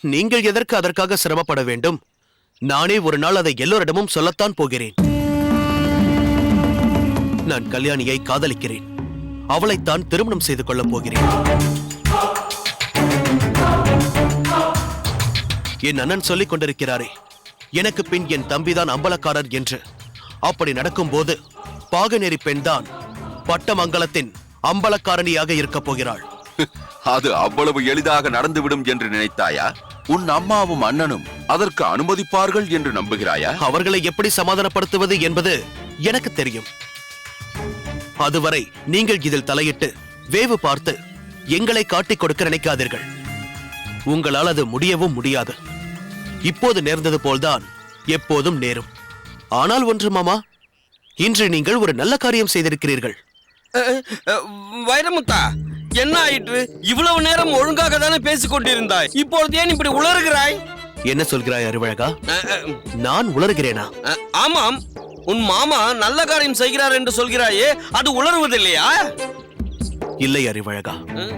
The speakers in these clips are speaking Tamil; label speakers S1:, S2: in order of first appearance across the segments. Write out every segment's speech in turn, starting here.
S1: நீங்கள் எதற்கு அதற்காக சிரமப்பட வேண்டும்? நானே ஒரு நாள் அதை எல்லோரிடமும் சொல்லத்தான் போகிறேன். நான் கல்யாணியை காதலிக்கிறேன். அவளைத்தான் திருமணம் செய்து கொள்ளப் போகிறேன். என் அண்ணன் சொல்லிக் கொண்டிருக்கிறாரே, எனக்கு பின் என் தம்பிதான் அம்பலக்காரர் என்று. அப்படி நடக்கும் போது பாகநெறி பெண்தான் பட்டமங்கலத்தின் அம்பலக்காரணியாக இருக்கப் போகிறாள்.
S2: அது அவ்வளவு எளிதாக நடந்துவிடும் என்று நினைத்தாயா? உன் அம்மாவும் அண்ணனும் அதற்கு அனுமதிப்பார்கள் என்று நம்புகிறாயா?
S1: அவர்களை எப்படி சமாதானப்படுத்துவது என்பது எனக்கு தெரியும். அதுவரை நீங்கள் இதில் தலையிட்டு வேவு பார்த்து எங்களை காட்டிக் கொடுக்க நினைக்காதீர்கள். உங்களால் அது முடியவும் முடியாது. இப்போது நேர்ந்தது போல்தான் எப்போதும் நேரும். ஆனால் ஒன்று மாமா, இன்று நீங்கள் ஒரு நல்ல காரியம் செய்திருக்கிறீர்கள்.
S3: வைரமுத்தா, என்ன ஆயிற்று? இவ்வளவு நேரம் ஒழுங்காக தானே பேசிக் கொண்டிருந்தாய், இப்பொழுது ஏன் இப்படி உளறுகிறாய்?
S1: என்ன சொல்கிறாய் அறிவழகா? நான் உளறுகிறேனா?
S3: ஆமாம், உன் மாமா நல்ல காரியம் செய்கிறார் என்று சொல்கிறாயே, அது உளறுவதில்லையா?
S1: இல்லை அறிவழகா,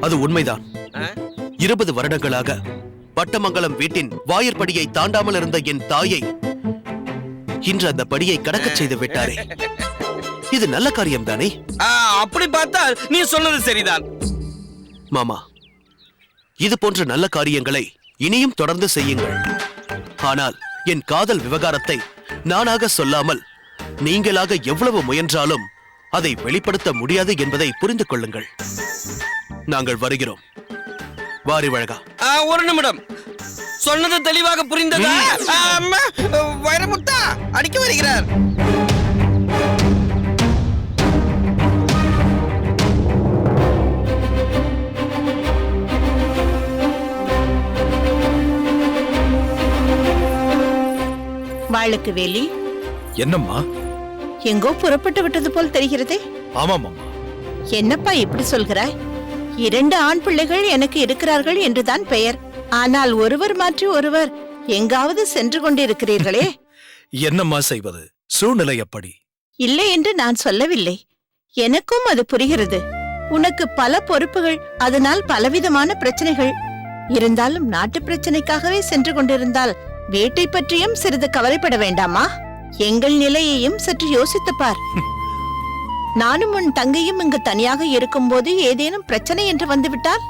S1: அது உண்மைதான். 20 வருடங்களாக பட்டமங்கலம் வீட்டின் வாயிற்படியை தாண்டாமல் இருந்த என் தாயை இன்று அந்த படியை கடக்கச் செய்து விட்டாரே. இது நல்ல காரியம் தானே?
S3: அப்படி பார்த்தால் நீ சொன்னது சரிதான்
S1: மாமா. இது போன்ற நல்ல காரியங்களை இனியும் தொடர்ந்து செய்யுங்கள். ஆனால் என் காதல் விவகாரத்தை நானாக சொல்லாமல் நீங்களாக எவ்வளவு முயன்றாலும் அதை வெளிப்படுத்த முடியாது என்பதை புரிந்து கொள்ளுங்கள். நாங்கள் வருகிறோம். வாரிவழகா.
S3: ஒரு நிமிடம், சொன்னது தெளிவாக புரிந்ததா? வைரமுத்தா அடிக்க வருகிறார்.
S4: வாளுக்கு வேலி.
S5: என்னம்மா?
S4: எங்கோ புறப்பட்டு விட்டது போல் தெரிகிறதே.
S5: ஆமாம் அம்மா.
S4: என்னப்பா இப்படி சொல்கிறாய்? 2 ஆண் பிள்ளைகள் எனக்கு இருக்கிறார்கள் என்றுதான் பெயர். ஆனால் ஒருவர் மாற்றி ஒருவர் எங்காவது சென்று கொண்டிருக்கிறீர்களே.
S5: என்னம்மா செய்வது? சூழ்நிலை அப்படி.
S4: இல்லை என்று நான் சொல்லவில்லை. எனக்கும் அது புரிகிறது. உனக்கு பல பொறுப்புகள், அதனால் பலவிதமான பிரச்சனைகள். இருந்தாலும் நாட்டு பிரச்சனைக்காகவே சென்று கொண்டிருந்தால் வீட்டை பற்றியும் சிறிது கவலைப்பட வேண்டாமா? எங்கள் நிலையையும் சற்று யோசித்துப் பார். நானும் உன் தங்கையும் இங்கு தனியாக இருக்கும்போது ஏதேனும் பிரச்சனை என்று வந்துவிட்டால்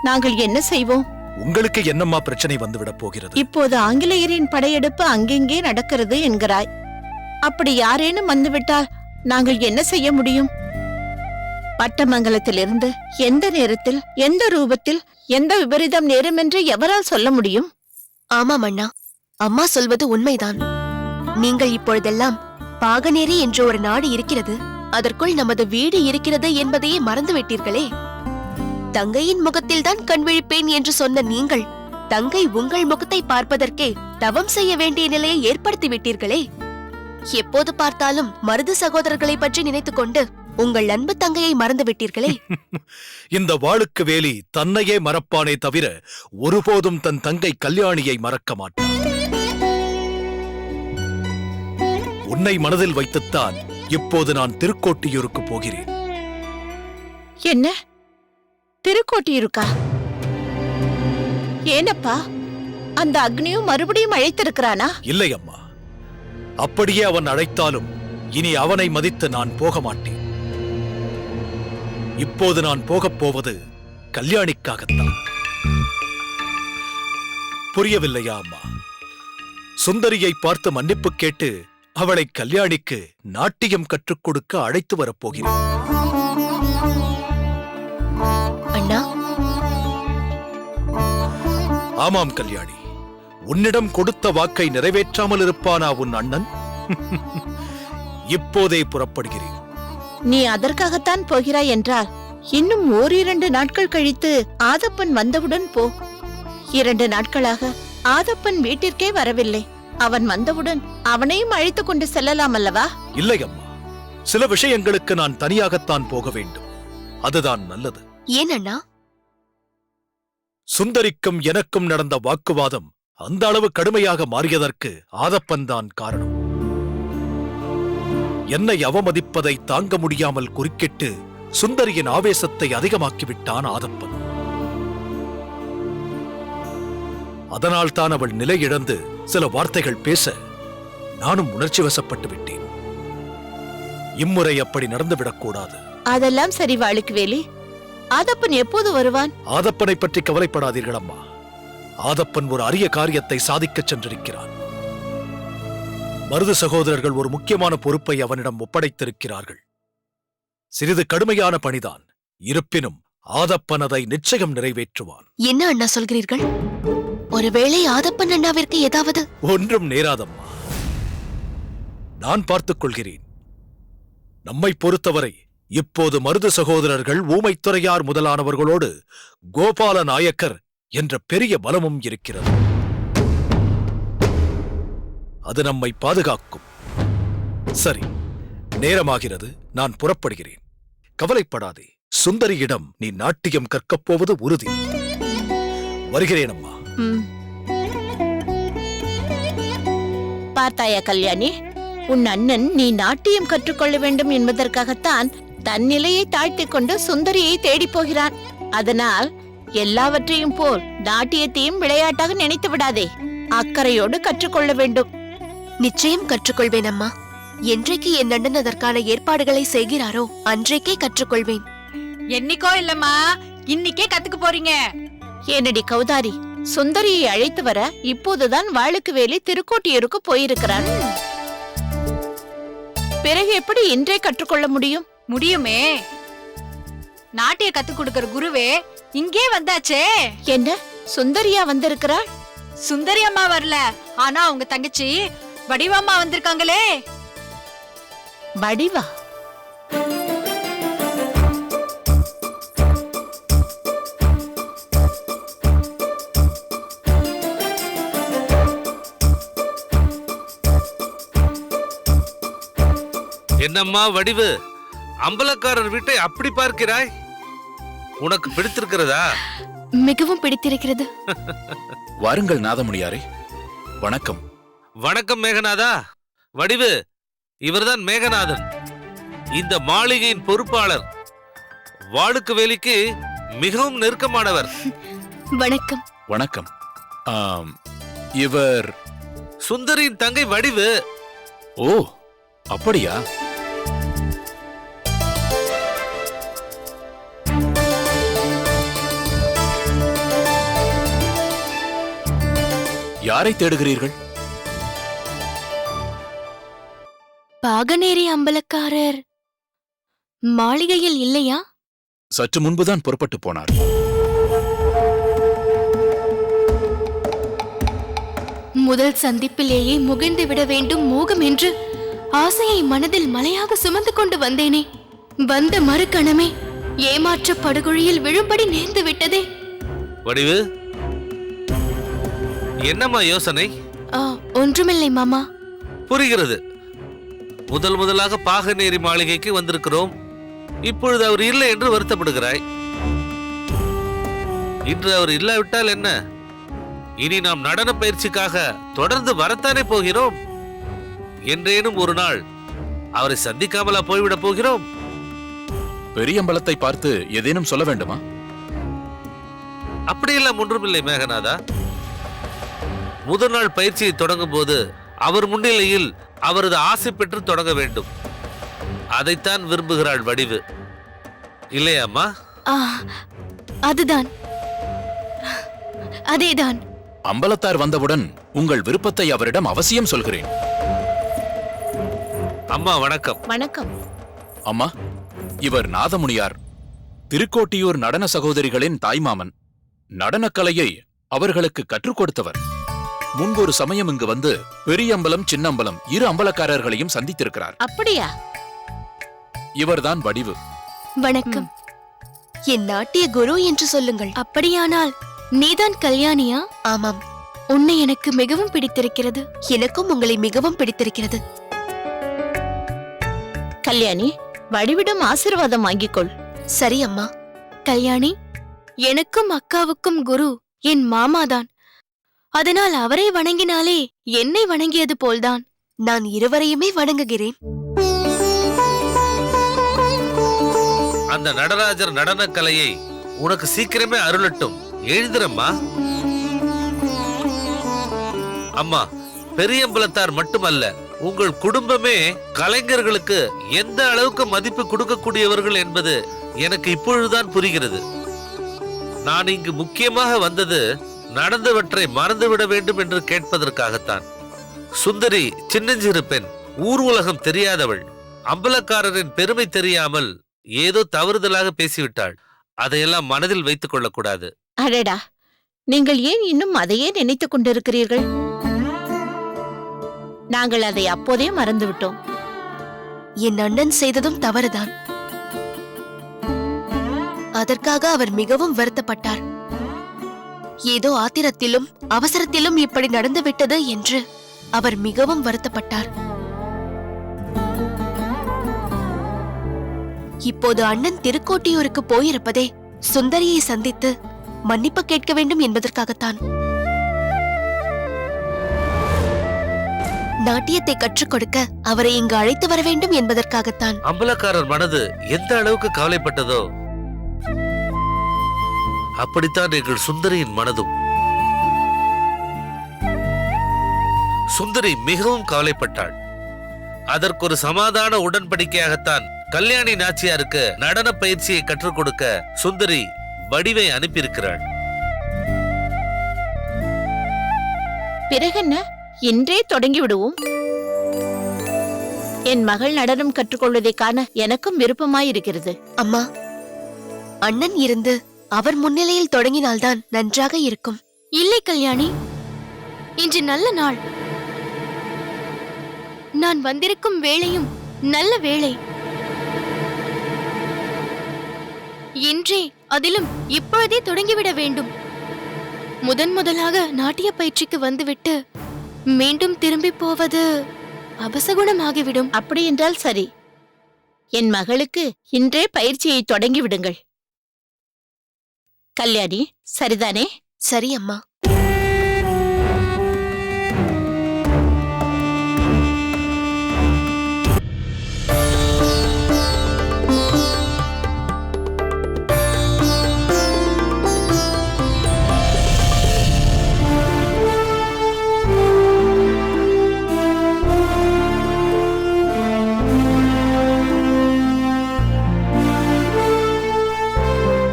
S4: நாங்கள் என்ன செய்வோம்?
S5: உங்களுக்கு என்னம்மா பிரச்சனை வந்துவிடப் போகிறது?
S4: இப்போது ஆங்கிலேயரின் படையெடுப்பு அங்கெங்கே நடக்கிறது என்கிறாய். அப்படி யாரேனும் வந்துவிட்டால் நாங்கள் என்ன செய்ய முடியும்? பட்டமங்கலத்திலிருந்து எந்த நேரத்தில், எந்த ரூபத்தில், எந்த விபரீதம் நேரும் என்று எவரால் சொல்ல முடியும்?
S6: ஆமாம் அண்ணா, அம்மா சொல்வது உண்மைதான். நீங்கள் இப்பொழுதெல்லாம் பாகநேரி என்று ஒரு நாடு இருக்கிறது, அதற்குள் நமது வீடு இருக்கிறது என்பதையே மறந்துவிட்டீர்களே. தங்கையின் முகத்தில் தான் கண் விழிப்பேன் என்று சொன்ன நீங்கள் தங்கை உங்கள் முகத்தை பார்ப்பதற்கே தவம் செய்ய வேண்டிய நிலையை ஏற்படுத்தி விட்டீர்களே. எப்போது பார்த்தாலும் மருது சகோதரர்களை பற்றி நினைத்துக் கொண்டு உங்கள் அன்பு தங்கையை மறந்து விட்டீர்களே.
S5: இந்த வாளுக்கு வேலி தன்னையே மறப்பானே தவிர ஒருபோதும் தன் தங்கை கல்யாணியை மறக்க மாட்டான். உன்னை மனதில் வைத்துத்தான் இப்போது நான் திருக்கோட்டியூருக்கு போகிறேன்.
S4: என்ன? திருக்கோட்டியூருக்கா? ஏனப்பா, அந்த அக்னியும் மறுபடியும் அழைத்திருக்கிறானா?
S5: இல்லை அம்மா, அப்படியே அவன் அழைத்தாலும் இனி அவனை மதித்து நான் போக மாட்டேன். இப்போது நான் போகப் போவது கல்யாணிக்காகத்தான். புரியவில்லையா அம்மா? சுந்தரியை பார்த்து மன்னிப்பு கேட்டு அவளை கல்யாணிக்கு நாட்டியம் கற்றுக் கொடுக்க அழைத்து வரப்போகிறேன்.
S6: அண்ணா.
S5: ஆமாம் கல்யாணி, உன்னிடம் கொடுத்த வாக்கை நிறைவேற்றாமல் இருப்பானா உன் அண்ணன்? இப்போதே புறப்படுகிறேன்.
S4: நீ அதற்காகத்தான் போகிறாய் என்றால் இன்னும் 1-2 நாட்கள் கழித்து ஆதப்பன் வந்தவுடன் போ. 2 நாட்களாக ஆதப்பன் வீட்டிற்கே வரவில்லை. அவன் வந்தவுடன் அவனையும் அழைத்துக் கொண்டு செல்லலாம் அல்லவா?
S5: இல்லை அம்மா, சில விஷயங்களுக்கு நான் தனியாகத்தான் போக வேண்டும். அதுதான் நல்லது.
S6: ஏன் அண்ணா?
S5: சுந்தரிக்கும் எனக்கும் நடந்த வாக்குவாதம் அந்த அளவு கடுமையாக மாறியதற்கு ஆதப்பன் தான் காரணம். என்னை அவமதிப்பதை தாங்க முடியாமல் குறுக்கிட்டு சுந்தரியின் ஆவேசத்தை அதிகமாக்கிவிட்டான் ஆதப்பன். அதனால் தான் அவள் நிலை இழந்து சில வார்த்தைகள் பேச நானும் உணர்ச்சி வசப்பட்டு விட்டேன். இம்முறை அப்படி நடந்துவிடக்கூடாது.
S4: அதெல்லாம் சரி வாளுக்கு வேலி. ஆதப்பன் எப்போது வருவான்?
S5: ஆதப்பனை பற்றி கவலைப்படாதீர்கள் அம்மா. ஆதப்பன் ஒரு அரிய காரியத்தை சாதிக்கச் சென்றிருக்கிறான். மருது சகோதரர்கள் ஒரு முக்கியமான பொறுப்பை அவனிடம் ஒப்படைத்திருக்கிறார்கள். சிறிது கடுமையான பணிதான். இருப்பினும் ஆதப்பன் அதை நிச்சயம் நிறைவேற்றுவான்.
S6: என்ன அண்ணா சொல்கிறீர்கள்? ஒருவேளை ஆதப்பன் அண்ணாவிற்கு ஏதாவது?
S5: ஒன்றும் நேராதம்மா. நான் பார்த்துக் கொள்கிறேன். நம்மை பொறுத்தவரை இப்போது மருது சகோதரர்கள், ஊமைத்துறையார் முதலானவர்களோடு கோபால நாயக்கர் என்ற பெரிய பலமும் இருக்கிறது. அது நம்மை பாதுகாக்கும். சரி, நேரமாகிறது. நான் புறப்படுகிறேன். கவலைப்படாதே. சுந்தரியிடம் நீ நாட்டியம் கற்கப் போவது உறுதி. வருகிறேன் அம்மா.
S4: பார்த்தாயா கல்யாணி, உன் அண்ணன் நீ நாட்டியம் கற்றுக்கொள்ள வேண்டும் என்பதற்காகத்தான் தன் நிலையை தாழ்த்திக் கொண்டு சுந்தரியை தேடி போகிறான். அதனால் எல்லாவற்றையும் போல் நாட்டியத்தையும் விளையாட்டாக நினைத்து விடாதே. அக்கறையோடு கற்றுக்கொள்ள வேண்டும்.
S6: நிச்சயம் கற்றுக்கொள்வேன் அம்மா. என்றைக்கு என் அண்ணன் அதற்கான ஏற்பாடுகளை செய்கிறாரோ அன்றைக்கே கற்றுக்கொள்வேன்.
S7: என்னைக்கோ இல்லம்மா, இன்னைக்கே கத்துக்க போறீங்க.
S4: ஏனடி கௌதாரி, சுந்தரியை அழைத்து வர இப்போதுதான் வாளுக்கு வேலி திருக்கோட்டியூருக்கு போயிருக்கிறான். பிறகு எப்படி இன்றே கற்றுக்கொள்ள முடியும்?
S7: முடியுமே. நாட்டிய கத்து கொடுக்கிற குருவே இங்கே வந்தாச்சே.
S4: என்ன சுந்தரியா வந்திருக்கிறாள்?
S7: சுந்தரி அம்மா வரல, ஆனா உங்க தங்கச்சி வடிவம்மா வந்திருக்காங்களே.
S4: வடிவா?
S8: என்னம்மா வடிவு, அம்பலக்காரர் வீட்டை அப்படி பார்க்கிறாய்? உனக்கு பிடித்திருக்கிறதா?
S6: மிகவும் பிடித்திருக்கிறது.
S5: வாருங்கள் நாதமுனியாரே. வணக்கம்.
S8: வணக்கம் மேகநாதா. வடிவு, இவர்தான் மேகநாதன், இந்த மாளிகையின் பொறுப்பாளர். வாளுக்கு வேலிக்கு மிகவும் நெருக்கமானவர்.
S6: வணக்கம்.
S5: வணக்கம். இவர்
S8: சுந்தரியின் தங்கை வடிவு.
S5: ஓ, அப்படியா? யாரை தேடுகிறீர்கள்?
S6: பாகனேரி அம்பலக்காரர் மாளிகையில் இல்லையா?
S5: சற்று முன்புதான் புறப்பட்டு போனார்.
S6: முதல் சந்திப்பிலேயே முகிழ்ந்து விட வேண்டும் மோகம் என்று ஆசையை மனதில் மலையாக சுமந்து கொண்டு வந்தேனே. வந்த மறுகணமே ஏமாற்ற படுகொழியில் விழும்படி நேர்ந்து விட்டதே.
S8: வடிவு, என்னம்மா யோசனை?
S6: ஒன்றுமில்லை மாமா.
S8: புரிகிறது. முதலாக பாகநேரி மாளிகைக்கு வந்திருக்கிறோம். இப்பொழுது அவர் இல்லை என்று வருத்தப்படுகிறாய். இன்று அவர் இல்லாவிட்டால் என்ன? இனி நாம் நடன பயிற்சிக்காக தொடர்ந்து வரத்தானே போகிறோம். என்றேனும் ஒரு நாள் அவரை சந்திக்காமலா போய்விடப் போகிறோம்?
S5: பெரியம்பலத்தை பார்த்து ஏதேனும் சொல்ல வேண்டுமா?
S8: அப்படியெல்லாம் ஒன்றுமில்லை மேகநாதா. முதல் நாள் பயிற்சியை தொடங்கும் போது அவர் முன்னிலையில் அவரது ஆசை பெற்று தொடங்க வேண்டும். அதைத்தான் விரும்புகிறாள் வடிவு, இல்லையாம்மா?
S6: அதுதான், அதேதான்.
S5: அம்பலத்தார் வந்தவுடன் உங்கள் விருப்பத்தை அவரிடம் அவசியம் சொல்கிறேன்.
S8: அம்மா வணக்கம்.
S4: வணக்கம்.
S5: அம்மா, இவர் நாதமுனியார், திருக்கோட்டியூர் நடன சகோதரிகளின் தாய்மாமன். நடனக்கலையை அவர்களுக்கு கற்றுக் கொடுத்தவர். முன்பொரு சமயம் இங்கு வந்து பெரியம்பலம், சின்னம்பலம் இரு அம்பலக்காரர்களையும் சந்தித்திருக்கிறார்.
S4: அப்படியா?
S5: இவர்தான் வடிவு.
S6: வணக்கம். என் நாட்டிய குரு என்று சொல்லுங்கள். அப்படியானால் நீதான் கல்யாணியா? ஆமாம். உன்னை எனக்கு மிகவும் பிடித்திருக்கிறது. எனக்கும் உங்களை மிகவும் பிடித்திருக்கிறது.
S4: கல்யாணி, வடிவிடம் ஆசீர்வாதம் வாங்கிக்கொள்.
S6: சரி அம்மா. கல்யாணி, எனக்கும் அக்காவுக்கும் குரு என் மாமாதான். அதனால் அவரை வணங்கினாலே என்னை வணங்கியது போல்தான். நான் இருவரையுமே வணங்குகிறேன்.
S8: அந்த நடராஜர் நடனக்கலையை உனக்கு சீக்கிரமே அருளட்டும். எழுதுறம்மா. அம்மா, பெரியம்பலத்தார் மட்டுமல்ல, உங்கள் குடும்பமே கலைஞர்களுக்கு எந்த அளவுக்கு மதிப்பு கொடுக்கக்கூடியவர்கள் என்பது எனக்கு இப்பொழுதுதான் புரிகிறது. நான் இங்கு முக்கியமாக வந்தது நடந்தவற்றை மறந்துவிட வேண்டும் என்று கேட்பதற்காகத்தான். சுந்தரி சின்னஞ்சிறு பெண், ஊர் உலகம் தெரியாதவள். அம்பலக்காரரின் பெருமை தெரியாமல் ஏதோ தவறுதலாக பேசிவிட்டாள். அதையெல்லாம் மனதில் வைத்துக் கொள்ளக்கூடாது.
S4: அடடா, நீங்கள் ஏன் இன்னும் அதையே நினைத்துக் கொண்டிருக்கிறீர்கள்? நாங்கள் அதை அப்போதே மறந்துவிட்டோம்.
S6: என் அண்ணன் செய்ததும் தவறுதான். அதற்காக அவர் மிகவும் வருத்தப்பட்டார். ஏதோ ஆத்திரத்திலும் அவசரத்திலும் இப்படி நடந்துவிட்டது என்று அவர் மிகவும் வருத்தப்பட்டார். இப்போது அண்ணன் திருக்கோட்டியூருக்கு போயிருப்பதே சுந்தரியை சந்தித்து மன்னிப்பு கேட்க வேண்டும் என்பதற்காகத்தான். நாட்டியத்தை கற்றுக் கொடுக்க அவரை இங்கு அழைத்து வர வேண்டும் என்பதற்காகத்தான்.
S8: அம்பலக்காரர் மனது எந்த அளவுக்கு கவலைப்பட்டதோ அப்படித்தான் எங்கள் சுந்தரியின் மனதும். சுந்தரி மிகவும் கவலைப்பட்டாள். அதற்கு ஒரு சமாதான உடன்படிக்கையாகத்தான் கல்யாணி நாச்சியாருக்கு நடன பயிற்சியை கற்றுக் கொடுக்க சுந்தரி வடிவை அனுப்பியிருக்கிறாள்.
S4: பிறகென்ன, இன்றே தொடங்கி விடுவோம். என் மகள் நடனம் கற்றுக்கொள்வதை காண எனக்கும் விருப்பமாயிருக்கிறது.
S6: அம்மா, அண்ணன் இருந்து அவர் முன்னிலையில் தொடங்கினால்தான் நன்றாக இருக்கும்.
S9: இல்லை கல்யாணி, இன்று நல்ல நாள். நான் வந்திருக்கும் வேளையும் நல்ல வேளை. இன்றே, அதிலும் இப்பொழுதே தொடங்கிவிட வேண்டும். முதலாக நாட்டிய பயிற்சிக்கு வந்துவிட்டு மீண்டும் திரும்பி போவது அபசகுணமாகிவிடும்.
S4: அப்படி என்றால் சரி, என் மகளுக்கு இன்றே பயிற்சியை தொடங்கி விடுங்கள். கல்யாணி, சரிதானே?
S6: சரி அம்மா.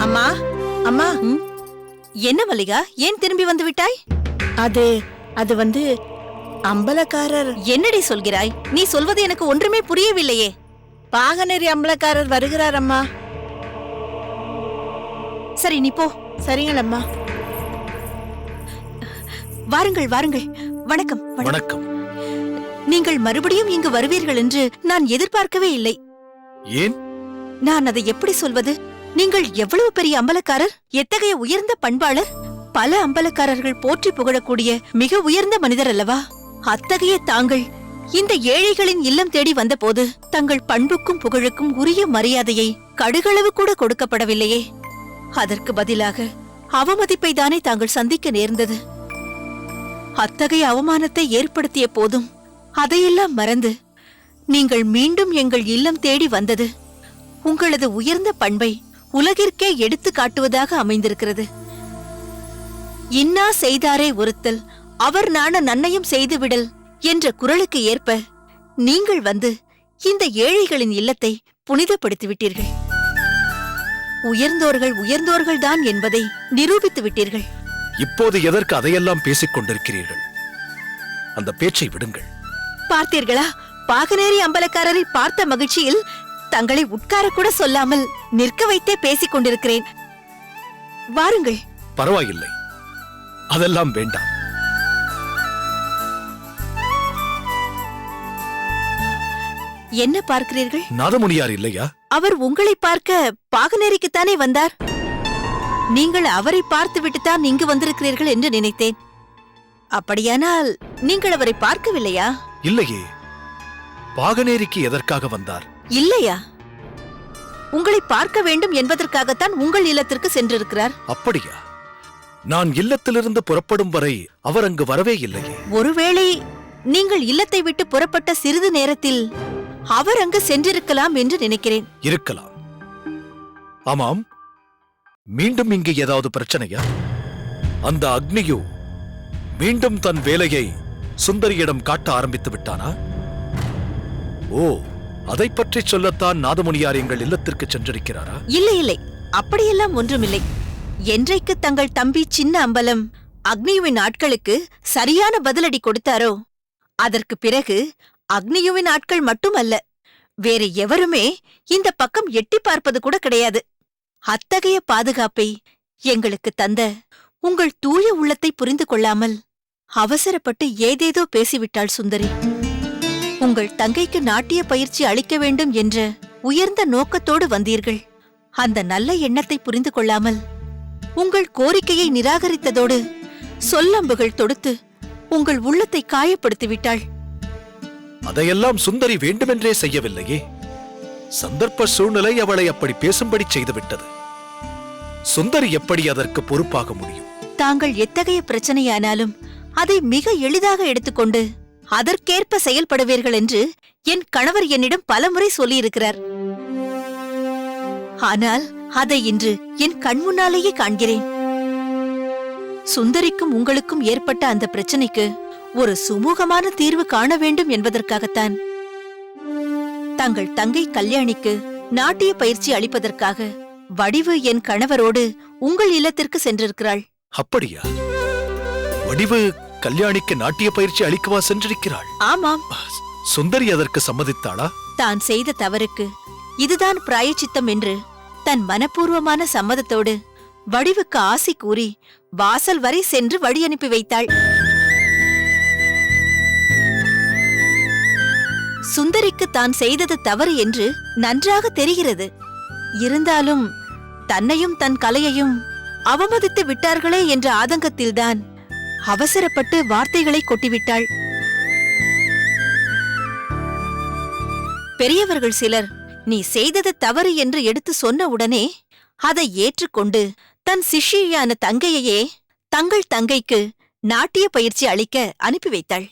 S4: அம்மா, அம்மா,
S10: என்ன மல்லிகா, ஏன் திரும்பி வந்து விட்டாய்?
S4: அது வந்து அம்பலக்காரர்.
S10: என்னடி சொல்கிறாய்? நீ சொல்வது எனக்கு ஒன்றுமே புரியவில்லையே.
S4: பாகனேரி அம்பலக்காரர் வருகிறார் அம்மா.
S10: சரி, நீ போ.
S4: சரிங்களம்மா.
S10: வாருங்கள் வாருங்கள். வணக்கம்.
S5: வணக்கம்.
S10: நீங்கள் மறுபடியும் இங்கு வருவீர்கள் என்று நான் எதிர்பார்க்கவே இல்லை.
S5: ஏன்?
S10: நான் அதை எப்படி சொல்வது? நீங்கள் எவ்வளவு பெரிய அம்பலக்காரர், எத்தகைய உயர்ந்த பண்பாளர். பல அம்பலக்காரர்கள் போற்றி புகழக்கூடிய மிக உயர்ந்த மனிதர் அல்லவா? அத்தகைய தாங்கள் இந்த ஏழைகளின் இல்லம் தேடி வந்தபோது தங்கள் பண்புக்கும் புகழுக்கும் உரிய மரியாதையை கடுகளவு கூட கொடுக்கப்படவில்லையே. அதற்கு பதிலாக அவமதிப்பை தானே தாங்கள் சந்திக்க நேர்ந்தது. அத்தகைய அவமானத்தை ஏற்படுத்திய போதும் அதையெல்லாம் மறந்து நீங்கள் மீண்டும் எங்கள் இல்லம் தேடி வந்தது உங்களது உயர்ந்த பண்பை உலகிற்கே எடுத்து காட்டுவதாக அமைந்திருக்கிறது. இன்னா செய்தாரே ஒருத்தல், அவர் நாண நன்னையும் செய்துவிடல் என்ற குரலுக்கு ஏற்ப நீங்கள் வந்து இந்த ஏழைகளின் இல்லத்தை புனிதப்படுத்திவிட்டீர்கள். உயர்ந்தோர்கள் உயர்ந்தோர்கள்தான் என்பதை நிரூபித்து விட்டீர்கள்.
S5: இப்போது எதற்கு அதையெல்லாம் பேசிக் கொண்டிருக்கிறீர்கள்? அந்த பேச்சை விடுங்கள்.
S10: பார்த்தீர்களா, பாகனேரி அம்பலக்காரரை பார்த்த மகிழ்ச்சியில் தங்களை உட்கார கூட சொல்லாமல் நிற்க வைத்தே பேசிக் கொண்டிருக்கிறேன். வாருங்கள்.
S5: பரவாயில்லை, அதெல்லாம் வேண்டாம்.
S10: என்ன பார்க்கிறீர்கள்?
S5: நாதமுனியார் இல்லையா?
S10: அவர் உங்களை பார்க்க பாகனேரிக்குத்தானே வந்தார். நீங்கள் அவரை பார்த்துவிட்டுத்தான் இங்கு வந்திருக்கிறீர்கள் என்று நினைத்தேன். அப்படியானால் நீங்கள் அவரை பார்க்கவில்லையா?
S5: இல்லையே. பாகனேரிக்கு எதற்காக வந்தார்?
S10: இல்லையா? உங்களை பார்க்க வேண்டும் என்பதற்காகத்தான் உங்கள் இல்லத்திற்கு சென்றிருக்கிறார்.
S5: அப்படியா? நான் இல்லத்திலிருந்து புறப்படும் வரை அவர் அங்கு வரவே இல்லையே.
S10: ஒருவேளை நீங்கள் இல்லத்தை விட்டு புறப்பட்ட சிறிது நேரத்தில் அவர் அங்கு சென்றிருக்கலாம் என்று நினைக்கிறேன்.
S5: இருக்கலாம். ஆமாம், மீண்டும் இங்கு ஏதாவது பிரச்சனையா? அந்த அக்னியோ மீண்டும் தன் வேலையை சுந்தரியிடம் காட்ட ஆரம்பித்து விட்டானா? ஓ, அதைப் பற்றி சொல்லத்தான் நாதமுனியார் எங்கள் இல்லத்திற்கு சென்றிருக்கிறாரா?
S10: இல்லை இல்லை, அப்படியெல்லாம் ஒன்றுமில்லை. என்றைக்கு தங்கள் தம்பி சின்ன அம்பலம் அக்னியுவின் ஆட்களுக்கு சரியான பதிலடி கொடுத்தாரோ அதற்கு பிறகு அக்னியுவின் ஆட்கள் மட்டுமல்ல, வேறு எவருமே இந்த பக்கம் எட்டி பார்ப்பது கூட கிடையாது. அத்தகைய பாதுகாப்பை எங்களுக்கு தந்த உங்கள் தூய உள்ளத்தை புரிந்து கொள்ளாமல் அவசரப்பட்டு ஏதேதோ பேசிவிட்டாள் சுந்தரி. உங்கள் தங்கைக்கு நாட்டிய பயிற்சி அளிக்க வேண்டும் என்ற உயர்ந்த நோக்கத்தோடு வந்தீர்கள். அந்த நல்ல எண்ணத்தை புரிந்து கொள்ளாமல் உங்கள் கோரிக்கையை நிராகரித்ததோடு சொல்லம்புகள் தொடுத்து உங்கள் உள்ளத்தை காயப்படுத்திவிட்டாள்.
S5: அதையெல்லாம் சுந்தரி வேண்டுமென்றே செய்யவில்லையே. சந்தர்ப்ப சூழ்நிலை அவளை அப்படி பேசும்படி செய்துவிட்டது. சுந்தரி எப்படி அதற்கு பொறுப்பாக முடியும்?
S10: தாங்கள் எத்தகைய பிரச்சனையானாலும் அதை மிக எளிதாக எடுத்துக்கொண்டு அதற்கேற்ப செயல்படுவீர்கள் என்று என் கணவர் என்னிடம் பலமுறை சொல்லியிருக்கிறார். ஆனால் அதை இன்று என் கண்முன்னாலேயே காண்கிறேன். சுந்தரிக்கும் உங்களுக்கும் ஏற்பட்ட அந்த பிரச்சனைக்கு ஒரு சுமூகமான தீர்வு காண வேண்டும் என்பதற்காகத்தான் தங்கள் தங்கை கல்யாணிக்கு நாட்டிய பயிற்சி அளிப்பதற்காக வடிவு என் கணவரோடு உங்கள் இல்லத்திற்கு சென்றிருக்கிறாள்.
S5: அப்படியா? வடிவு கல்யாணிக்கு நாட்டிய பயிற்சி அளிக்கவா சென்றிருக்கிறாள்?
S10: ஆமாம்.
S5: சுந்தரி அதற்கு சம்மதித்தாளா?
S10: தான் செய்த தவறுக்கு இதுதான் பிராயச்சித்தம் என்று தன் மனப்பூர்வமான சம்மதத்தோடு வடிவுக்கு ஆசி கூறி வாசல் வரை சென்று வழி அனுப்பி வைத்தாள். சுந்தரிக்கு தான் செய்தது தவறு என்று நன்றாக தெரிகிறது. இருந்தாலும் தன்னையும் தன் கலையையும் அவமதித்து விட்டார்களே என்ற ஆதங்கத்தில்தான் அவசரப்பட்டு வார்த்தைகளை கொட்டிவிட்டாள். பெரியவர்கள் சிலர் நீ செய்தது தவறு என்று எடுத்து சொன்ன உடனே அதை ஏற்றுக்கொண்டு தன் சிஷ்யான தங்கையையே தங்கள் தங்கைக்கு நாட்டிய பயிற்சி அளிக்க அனுப்பி வைத்தாள்.